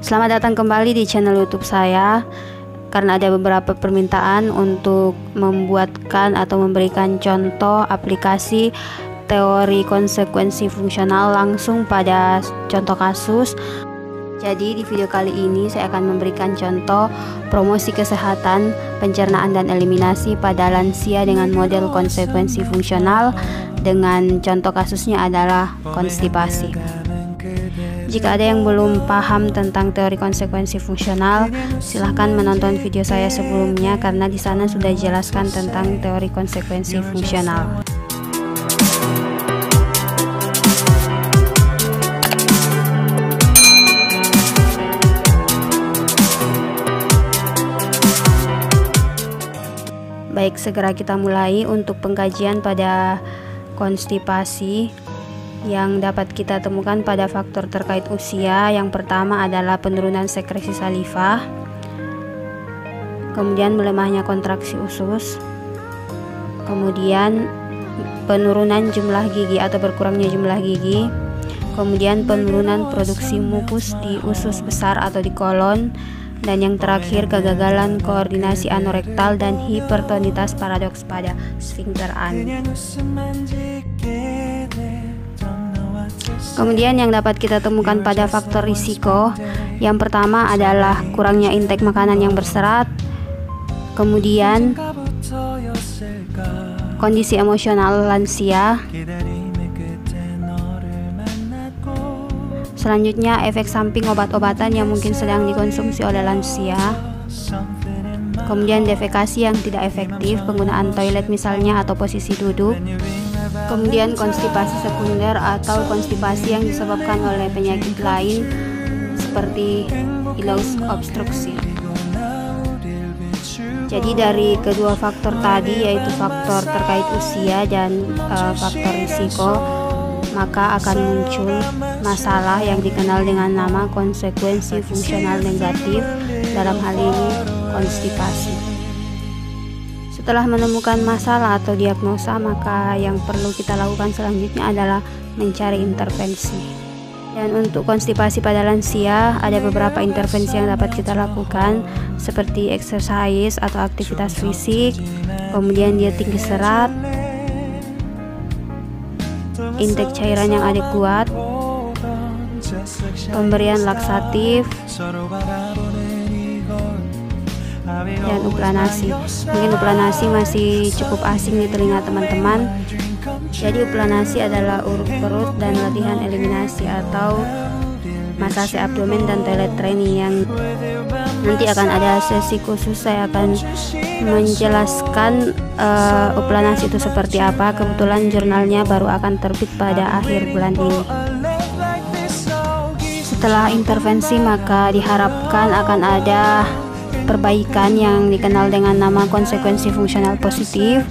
Selamat datang kembali di channel YouTube saya. Karena ada beberapa permintaan untuk membuatkan atau memberikan contoh aplikasi teori konsekuensi fungsional langsung pada contoh kasus. Jadi di video kali ini saya akan memberikan contoh promosi kesehatan, pencernaan dan eliminasi pada lansia dengan model konsekuensi fungsional, dengan contoh kasusnya adalah konstipasi. Jika ada yang belum paham tentang teori konsekuensi fungsional, silahkan menonton video saya sebelumnya karena di sana sudah dijelaskan tentang teori konsekuensi fungsional. Baik, segera kita mulai untuk pengkajian pada konstipasi yang dapat kita temukan pada faktor terkait usia. Yang pertama adalah penurunan sekresi saliva, kemudian melemahnya kontraksi usus, kemudian penurunan jumlah gigi atau berkurangnya jumlah gigi, kemudian penurunan produksi mukus di usus besar atau di kolon, dan yang terakhir kegagalan koordinasi anorektal dan hipertonitas paradoks pada sfinkter ani. Kemudian yang dapat kita temukan pada faktor risiko, yang pertama adalah kurangnya intake makanan yang berserat, kemudian kondisi emosional lansia, selanjutnya efek samping obat-obatan yang mungkin sedang dikonsumsi oleh lansia, kemudian defekasi yang tidak efektif, penggunaan toilet misalnya atau posisi duduk, kemudian konstipasi sekunder atau konstipasi yang disebabkan oleh penyakit lain seperti ileus obstruksi. Jadi dari kedua faktor tadi, yaitu faktor terkait usia dan faktor risiko, maka akan muncul masalah yang dikenal dengan nama konsekuensi fungsional negatif, dalam hal ini konstipasi. Setelah menemukan masalah atau diagnosa, maka yang perlu kita lakukan selanjutnya adalah mencari intervensi. Dan untuk konstipasi pada lansia, ada beberapa intervensi yang dapat kita lakukan, seperti exercise atau aktivitas fisik, kemudian dia tinggi serat, intake cairan yang adekuat, pemberian laksatif, dan uplanasi. Mungkin uplanasi masih cukup asing di telinga teman-teman. Jadi uplanasi adalah urut perut dan latihan eliminasi atau masase abdomen dan toilet training, yang nanti akan ada sesi khusus. Saya akan menjelaskan uplanasi itu seperti apa. Kebetulan jurnalnya baru akan terbit pada akhir bulan ini. Setelah intervensi, maka diharapkan akan ada perbaikan yang dikenal dengan nama konsekuensi fungsional positif.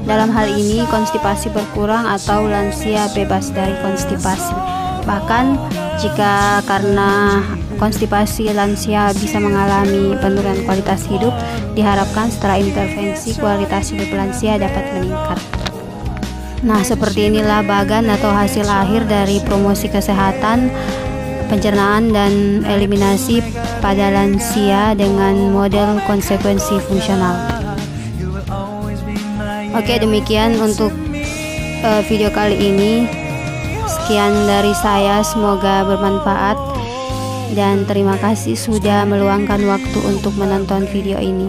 Dalam hal ini konstipasi berkurang atau lansia bebas dari konstipasi. Bahkan jika karena konstipasi lansia bisa mengalami penurunan kualitas hidup, diharapkan setelah intervensi kualitas hidup lansia dapat meningkat. Nah, seperti inilah bagan atau hasil akhir dari promosi kesehatan, pencernaan dan eliminasi pada lansia dengan model konsekuensi fungsional. Oke, demikian untuk video kali ini. Sekian dari saya, semoga bermanfaat dan terima kasih sudah meluangkan waktu untuk menonton video ini.